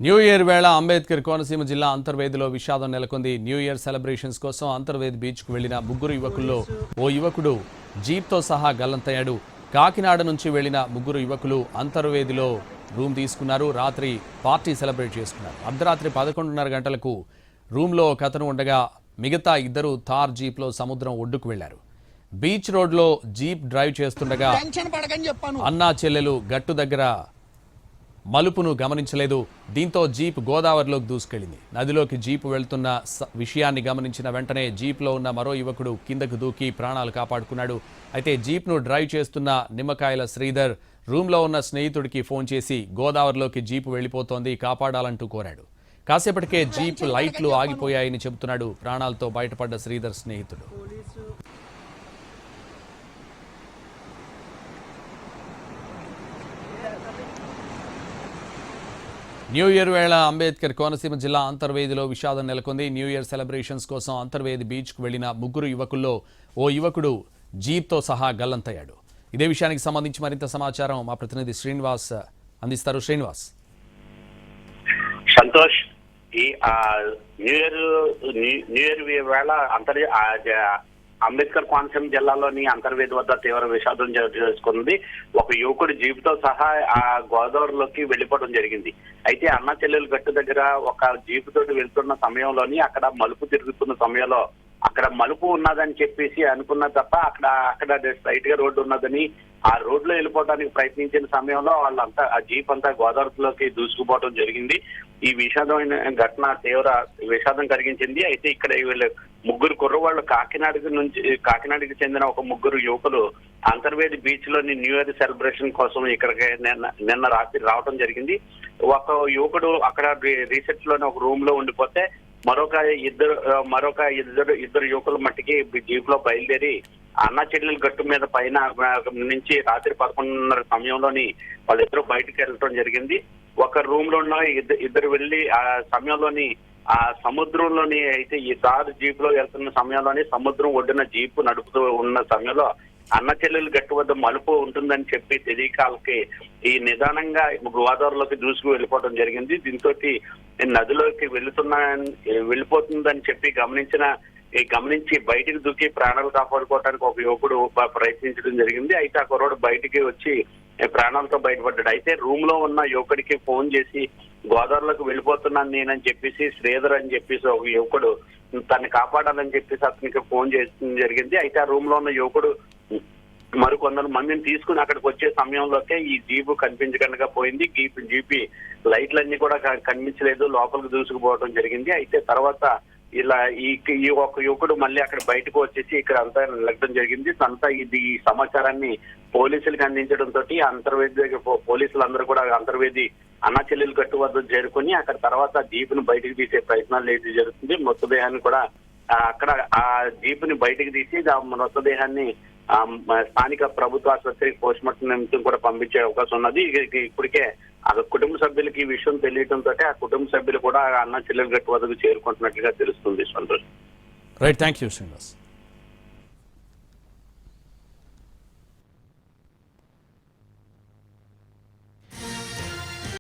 New year వేళ అంబేద్కర్ కోనసీమ జిల్లా అంతర్వేదిలో విషాదం నెలకొంది. న్యూ ఇయర్ సెలబ్రేషన్స్ కోసం అంతర్వేది బీచ్కు వెళ్లిన ముగ్గురు యువకుల్లో ఓ యువకుడు జీప్తో సహా గల్లంతయ్యాడు. కాకినాడ నుంచి వెళ్లిన ముగ్గురు యువకులు అంతర్వేదిలో రూమ్ తీసుకున్నారు. రాత్రి పార్టీ సెలబ్రేట్ చేసుకున్నారు. అర్ధరాత్రి 11:30 గంటలకు రూమ్లో ఒకతను ఉండగా మిగతా ఇద్దరు థార్ జీప్లో సముద్రం ఒడ్డుకు వెళ్లారు. బీచ్ రోడ్లో జీప్ డ్రైవ్ చేస్తుండగా అన్నా చెల్లెలు గట్టు దగ్గర మలుపును గమనించలేదు. దీంతో జీప్ గోదావరిలోకి దూసుకెళ్లింది. నదిలోకి జీప్ వెళ్తున్న విషయాన్ని గమనించిన వెంటనే జీప్లో ఉన్న మరో యువకుడు కిందకు దూకి ప్రాణాలు కాపాడుకున్నాడు. అయితే జీప్ను డ్రైవ్ చేస్తున్న నిమ్మకాయల శ్రీధర్ రూమ్లో ఉన్న స్నేహితుడికి ఫోన్ చేసి గోదావరిలోకి జీపు వెళ్లిపోతోంది, కాపాడాలంటూ కోరాడు. కాసేపటికే జీప్ లైట్లు ఆగిపోయాయని చెబుతున్నాడు ప్రాణాలతో బయటపడ్డ శ్రీధర్ స్నేహితుడు. న్యూ ఇయర్ వేళ అంబేద్కర్ కోనసీమ జిల్లా అంతర్వేదిలో విషాదం నెలకొంది. న్యూ ఇయర్ సెలబ్రేషన్స్ కోసం అంతర్వేది బీచ్కు వెళ్లిన ముగ్గురు యువకుల్లో ఓ యువకుడు జీప్తో సహా గల్లంతయ్యాడు. ఇదే విషయానికి సంబంధించి మరింత సమాచారం మా ప్రతినిధి శ్రీనివాస్ అందిస్తారు. శ్రీనివాస్. సంతోష్, ఈ న్యూ ఇయర్ వేళ అంబేద్కర్ కోనసీమ జిల్లాలోని అంతర్వేది వద్ద తీవ్ర విషాదం చేసుకుంది. ఒక యువకుడు జీపుతో సహా ఆ గోదావరిలోకి వెళ్లిపోవడం జరిగింది. అయితే అన్నా చెల్లెలు గట్టు దగ్గర ఒక జీపు తోటి వెళ్తున్న సమయంలోని అక్కడ మలుపు తిరుగుతున్న సమయంలో అక్కడ మలుపు ఉన్నదని చెప్పేసి అనుకున్న తప్ప అక్కడ స్ట్రైట్ గా రోడ్డు ఉన్నదని ఆ రోడ్లో వెళ్ళిపోవడానికి ప్రయత్నించిన సమయంలో వాళ్ళంతా ఆ జీప్ అంతా గోదావరిలోకి దూసుకుపోవడం జరిగింది. ఈ విషాదమైన ఘటన తీవ్ర విషాదం కలిగించింది. అయితే ఇక్కడ వీళ్ళు ముగ్గురు కుర్రవాళ్ళు కాకినాడకి చెందిన ఒక ముగ్గురు యువకులు అంతర్వేది బీచ్ లోని న్యూ ఇయర్ సెలబ్రేషన్ కోసం ఇక్కడికి నిన్న రాత్రి రావడం జరిగింది. ఒక యువకుడు అక్కడ రీసెట్ లోని ఒక రూమ్ లో ఉండిపోతే మరొక ఇద్దరు యువకుల మట్టికి జీప్ లో బయలుదేరి అన్నా చెల్లెలు గట్టు మీద పైన నుంచి రాత్రి 11:30 సమయంలోని వాళ్ళిద్దరూ బయటకు వెళ్ళటం జరిగింది. ఒక రూమ్ లో ఉన్న ఇద్దరు వెళ్లి ఆ సమయంలోని ఆ సముద్రంలోని అయితే ఈ తారు జీప్ లో వెళ్తున్న సమయంలోని సముద్రం ఒడ్డున జీపు నడుపుతూ ఉన్న సమయంలో అన్న చెల్లెలు గట్టు వద్ద మలుపు ఉంటుందని చెప్పి తెలియక వాళ్ళకి ఈ నిదానంగా గోదావరిలోకి దూసుకు వెళ్ళిపోవడం జరిగింది. దీంతో నదిలోకి వెళ్ళిపోతుందని చెప్పి గమనించి బయటికి దూకి ప్రాణాలు కాపాడుకోవడానికి ఒక యువకుడు ప్రయత్నించడం జరిగింది. అయితే ఆ కుర్రోడు బయటికి వచ్చి ప్రాణాలతో బయటపడ్డాడు. అయితే రూమ్ లో ఉన్న యువకుడికి ఫోన్ చేసి గోదావరిలోకి వెళ్ళిపోతున్నాను నేనని చెప్పేసి శ్రీధర్ అని చెప్పేసి ఒక యువకుడు తనని కాపాడాలని చెప్పేసి అతనికి ఫోన్ చేయడం జరిగింది. అయితే ఆ రూమ్ లో ఉన్న యువకుడు మరికొందరు మందిని తీసుకుని అక్కడికి వచ్చే సమయంలోకే ఈ జీపు కనిపించకుండా పోయింది. జీపీ లైట్లన్నీ కూడా కనిపించలేదు, లోపలికి దూసుకుపోవడం జరిగింది. అయితే తర్వాత ఇలా ఈ ఒక యువకుడు మళ్ళీ అక్కడ బయటకు వచ్చేసి ఇక్కడ అంతా వెళ్ళడం జరిగింది. అంతా ఈ సమాచారాన్ని పోలీసులకు అందించడంతో అంతర్వేది పోలీసులందరూ కూడా అంతర్వేది అన్నా చెల్లెలు గట్టు వద్ద చేరుకుని అక్కడ తర్వాత జీపును బయటకు తీసే ప్రయత్నాలు అయితే జరుగుతుంది. మృతదేహాన్ని కూడా అక్కడ ఆ జీపుని బయటకు తీసి మృతదేహాన్ని స్థానిక ప్రభుత్వ ఆసుపత్రికి పోస్ట్ మార్టం నిమిత్తం కూడా పంపించే అవకాశం ఉన్నది. ఇప్పటికే ఆ కుటుంబ సభ్యులకి ఈ విషయం తెలియడంతో ఆ కుటుంబ సభ్యులు కూడా అన్నా చెల్లెలు గట్టు వద్దకు చేరుకుంటున్నట్లుగా తెలుస్తుంది. Santosh. Right, thank you Srinivas.